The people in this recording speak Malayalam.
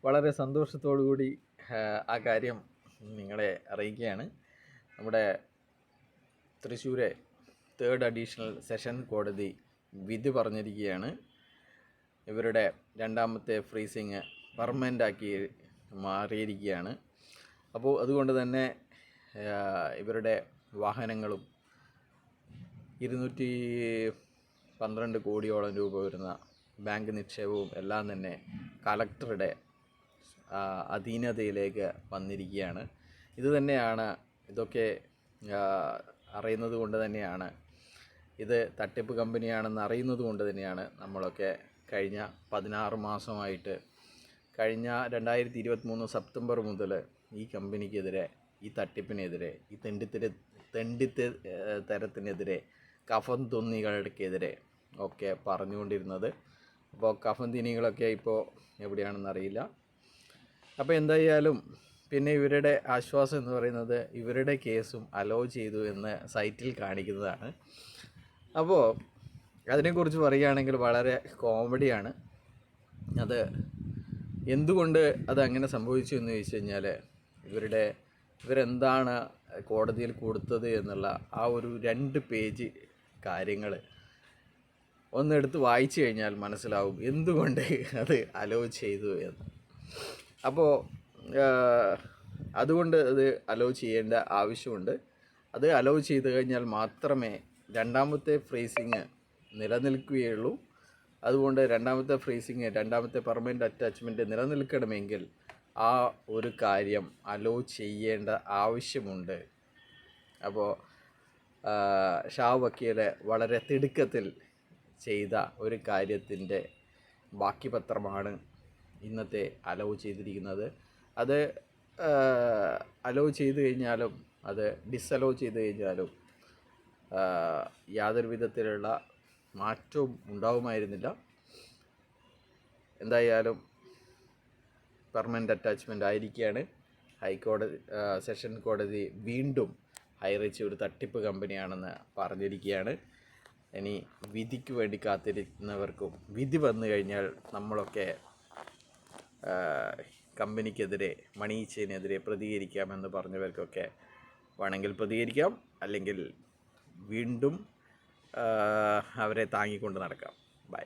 വളരെ സന്തോഷത്തോടു കൂടി ആ കാര്യം നിങ്ങളെ അറിയിക്കുകയാണ്. നമ്മുടെ തൃശ്ശൂരെ 3rd അഡീഷണൽ സെഷൻ കോടതി വിധി പറഞ്ഞിരിക്കുകയാണ്. ഇവരുടെ രണ്ടാമത്തെ ഫ്രീസിങ് പെർമനൻ്റാക്കി മാറിയിരിക്കുകയാണ്. അപ്പോൾ അതുകൊണ്ട് തന്നെ ഇവരുടെ വാഹനങ്ങളും 212 കോടിയോളം രൂപ വരുന്ന ബാങ്ക് നിക്ഷേപവും എല്ലാം തന്നെ കളക്ടറുടെ അധീനതയിലേക്ക് വന്നിരിക്കുകയാണ്. ഇതൊക്കെ അറിയുന്നത് കൊണ്ട് തന്നെയാണ്, ഇത് തട്ടിപ്പ് കമ്പനിയാണെന്ന് അറിയുന്നത് കൊണ്ട് തന്നെയാണ് നമ്മളൊക്കെ കഴിഞ്ഞ 16 മാസമായിട്ട്, കഴിഞ്ഞ 2023 സെപ്റ്റംബർ മുതൽ ഈ കമ്പനിക്കെതിരെ, ഈ തട്ടിപ്പിനെതിരെ, ഈ തെണ്ടിത്തരത്തിനെതിരെ, കഫൻ തുന്നികൾക്കെതിരെ ഒക്കെ പറഞ്ഞുകൊണ്ടിരുന്നത്. അപ്പോൾ കഫൻ തിന്നികളൊക്കെ ഇപ്പോൾ എവിടെയാണെന്ന് അറിയില്ല. അപ്പോൾ എന്തായാലും പിന്നെ ഇവരുടെ ആശ്വാസം എന്ന് പറയുന്നത് ഇവരുടെ കേസും അലോ ചെയ്തു എന്ന് സൈറ്റിൽ കാണിക്കുന്നതാണ്. അപ്പോൾ അതിനെക്കുറിച്ച് പറയുകയാണെങ്കിൽ വളരെ കോമഡിയാണ്. അത് എന്തുകൊണ്ട് അതങ്ങനെ സംഭവിച്ചു എന്ന് ചോദിച്ചു കഴിഞ്ഞാൽ, ഇവരെന്താണ് കോടതിയിൽ കൊടുത്തത് എന്നുള്ള ആ ഒരു 2 പേജ് കാര്യങ്ങൾ ഒന്നെടുത്ത് വായിച്ചു കഴിഞ്ഞാൽ മനസ്സിലാവും എന്തുകൊണ്ട് അത് അലോ ചെയ്തു എന്ന്. അപ്പോൾ അതുകൊണ്ട് അത് അലോ ചെയ്യേണ്ട ആവശ്യമുണ്ട്. അത് അലോ ചെയ്ത് കഴിഞ്ഞാൽ മാത്രമേ രണ്ടാമത്തെ ഫ്രീസിങ് നിലനിൽക്കുകയുള്ളൂ. അതുകൊണ്ട് രണ്ടാമത്തെ ഫ്രീസിങ്, രണ്ടാമത്തെ പെർമനൻ്റ് അറ്റാച്ച്മെൻറ്റ് നിലനിൽക്കണമെങ്കിൽ ആ ഒരു കാര്യം അലോ ചെയ്യേണ്ട ആവശ്യമുണ്ട്. അപ്പോൾ ഷാ വക്കീൽ വളരെ തിടുക്കത്തിൽ ചെയ്ത ഒരു കാര്യത്തിൻ്റെ ബാക്കി പത്രമാണ് ഇന്നത്തെ അലോ ചെയ്തിരിക്കുന്നത്. അത് അലോ ചെയ്ത് കഴിഞ്ഞാലും അത് ഡിസലോ ചെയ്ത് കഴിഞ്ഞാലും യാതൊരു വിധത്തിലുള്ള മാറ്റവും ഉണ്ടാവുമായിരുന്നില്ല. എന്തായാലും പെർമനൻ്റ് അറ്റാച്ച്മെൻ്റ് ആയിരിക്കുകയാണ്. സെഷൻ കോടതി വീണ്ടും ഹൈറിച്ച് ഒരു തട്ടിപ്പ് കമ്പനിയാണെന്ന് പറഞ്ഞിരിക്കുകയാണ്. ഇനി വിധിക്ക് വേണ്ടി കാത്തിരിക്കുന്നവർക്കും വിധി വന്നു കഴിഞ്ഞാൽ നമ്മളൊക്കെ കമ്പനിക്കെതിരെ, മണി ചെയിനെതിരെ പ്രതികരിക്കാമെന്ന് പറഞ്ഞവർക്കൊക്കെ വേണമെങ്കിൽ പ്രതികരിക്കാം, അല്ലെങ്കിൽ വീണ്ടും അവരെ താങ്ങിക്കൊണ്ട് നടക്കാം. ബൈ.